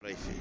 Parece.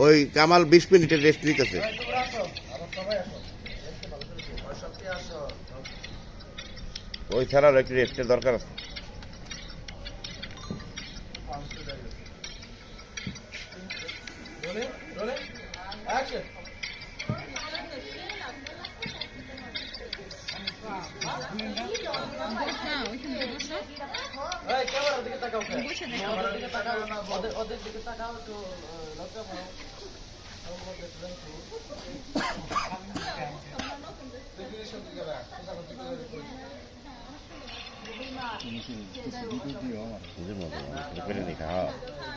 ওই কামাল 20 মিনিটের rest নিতেছে। ওই ছাড়াও একটু রেস্টের দরকার আছে।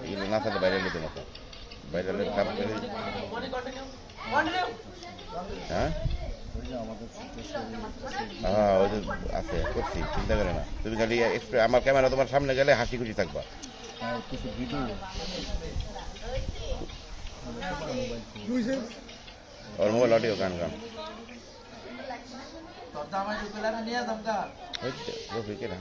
এগুলো না থাকলে বাইরে নিতে মতো বাইরে কাম করে। হ্যাঁ হ্যাঁ ওই যে আছে করছি, চিন্তা করে না তুমি। খালি আমার ক্যামেরা তোমার সামনে গেলে হাসি খুশি থাকবা। ওর মোবাইল অডিও গান গান রফিকের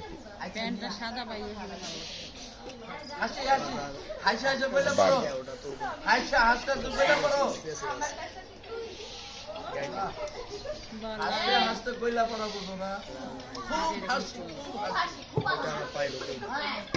হাসতে কইলা পড়া বুঝো না।